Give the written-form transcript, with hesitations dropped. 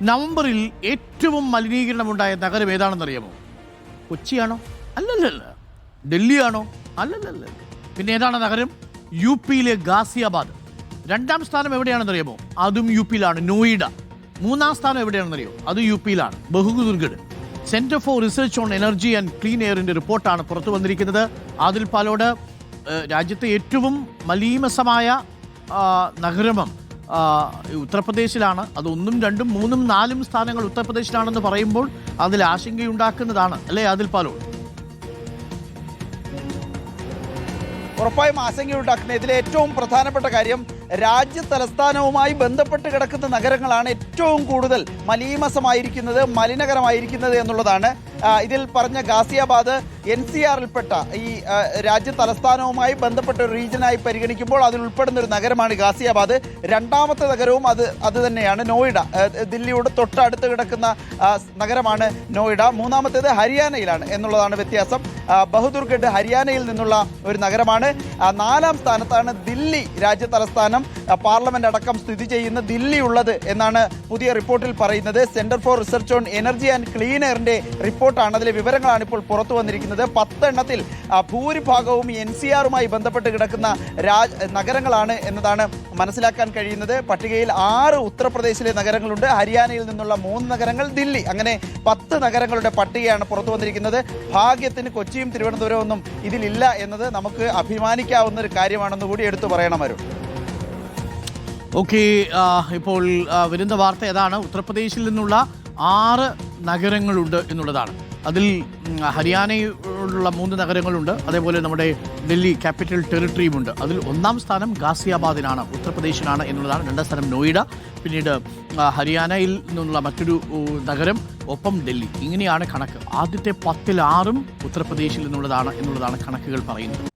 നവംബറിൽ ഏറ്റവും മലിനീകരണമുണ്ടായ നഗരം ഏതാണെന്നറിയാമോ? കൊച്ചിയാണോ? അല്ലല്ലല്ല. ഡൽഹിയാണോ? അല്ലല്ലല്ല. പിന്നെ ഏതാണ് നഗരം? യു പിയിലെ ഗാസിയാബാദ്. രണ്ടാം സ്ഥാനം എവിടെയാണെന്നറിയാമോ? അതും യു പിയിലാണ്, നോയിഡ. മൂന്നാം സ്ഥാനം എവിടെയാണെന്നറിയോ? അത് യു പിയിലാണ്, Bahadurgarh. Centre for research on energy and clean എയറിന്റെ റിപ്പോർട്ടാണ് പുറത്തു വന്നിരിക്കുന്നത്. ആദിൽ പാലോട്, രാജ്യത്തെ ഏറ്റവും മലീമസമായ നഗരം ഉത്തർപ്രദേശിലാണ്. അത് 1, 2, 3, 4 സ്ഥാനങ്ങൾ ഉത്തർപ്രദേശിലാണെന്ന് പറയുമ്പോൾ അതിൽ ആശങ്കയുണ്ടാക്കുന്നതാണ് അല്ലേ ആദിൽ പാലോട്? ഉറപ്പായും ആശങ്കയുണ്ടാക്കുന്ന ഇതിലെ ഏറ്റവും പ്രധാനപ്പെട്ട കാര്യം രാജ്യ തലസ്ഥാനവുമായി ബന്ധപ്പെട്ട് കിടക്കുന്ന നഗരങ്ങളാണ് ഏറ്റവും കൂടുതൽ മലീമസമായിരിക്കുന്നത്, മലിനകരമായിരിക്കുന്നത് എന്നുള്ളതാണ്. ഇതിൽ പറഞ്ഞ ഗാസിയാബാദ് NCRൽപ്പെട്ട ഈ രാജ്യ തലസ്ഥാനവുമായി ബന്ധപ്പെട്ട ഒരു റീജിയനായി പരിഗണിക്കുമ്പോൾ അതിൽ ഉൾപ്പെടുന്ന ഒരു നഗരമാണ് ഗാസിയാബാദ്. രണ്ടാമത്തെ നഗരവും അത് തന്നെയാണ് നോയിഡ. ദില്ലിയോട് തൊട്ടടുത്ത് കിടക്കുന്ന നഗരമാണ് നോയിഡ. മൂന്നാമത്തേത് ഹരിയാനയിലാണ് എന്നുള്ളതാണ് വ്യത്യാസം. ബഹുദുർഗഡ് ഹരിയാനയിൽ നിന്നുള്ള ഒരു നഗരമാണ്. 4ാം സ്ഥാനത്താണ് ദില്ലി രാജ്യ തലസ്ഥാനം, പാർലമെന്റ് അടക്കം സ്ഥിതി ചെയ്യുന്ന ദില്ലി ഉള്ളത് എന്നാണ് പുതിയ റിപ്പോർട്ടിൽ പറയുന്നത്. Centre for research on energy and clean എയറിന്റെ റിപ്പോർട്ടാണ്. അതിലെ വിവരങ്ങളാണ് ഇപ്പോൾ പുറത്തു വന്നിരിക്കുന്നത്. 10 എണ്ണത്തിൽ ഭൂരിഭാഗവും NCRുമായി ബന്ധപ്പെട്ട് കിടക്കുന്ന നഗരങ്ങളാണ് എന്നതാണ് മനസ്സിലാക്കാൻ കഴിയുന്നത്. പട്ടികയിൽ 6 ഉത്തർപ്രദേശിലെ നഗരങ്ങളുണ്ട്, ഹരിയാനയിൽ നിന്നുള്ള 3 നഗരങ്ങൾ, ദില്ലി. അങ്ങനെ 10 നഗരങ്ങളുടെ പട്ടികയാണ് പുറത്തു വന്നിരിക്കുന്നത്. ഭാഗ്യത്തിന് കൊച്ചിയും തിരുവനന്തപുരവും ഒന്നും ഇതിലില്ല എന്നത് നമുക്ക് അഭിമാനിക്കാവുന്ന ഒരു കാര്യമാണെന്ന് കൂടി എടുത്തു പറയണം. വരും ഓക്കെ, ഇപ്പോൾ വരുന്ന വാർത്ത ഏതാണ്? ഉത്തർപ്രദേശിൽ നിന്നുള്ള 6 നഗരങ്ങളുണ്ട് എന്നുള്ളതാണ്. അതിൽ ഹരിയാനയിലുള്ള 3 നഗരങ്ങളുണ്ട്, അതേപോലെ നമ്മുടെ ഡൽഹി ക്യാപിറ്റൽ ടെറിട്ടറിയുമുണ്ട്. അതിൽ 1ാം സ്ഥാനം ഗാസിയാബാദിനാണ്, ഉത്തർപ്രദേശിനാണ് എന്നുള്ളതാണ്. 2ാം സ്ഥാനം നോയിഡ, പിന്നീട് ഹരിയാനയിൽ നിന്നുള്ള മറ്റൊരു നഗരം, ഒപ്പം ഡൽഹി. ഇങ്ങനെയാണ് കണക്ക്. ആദ്യത്തെ 10ൽ 6 ഉത്തർപ്രദേശിൽ നിന്നുള്ളതാണ് എന്നുള്ളതാണ് കണക്കുകൾ പറയുന്നത്.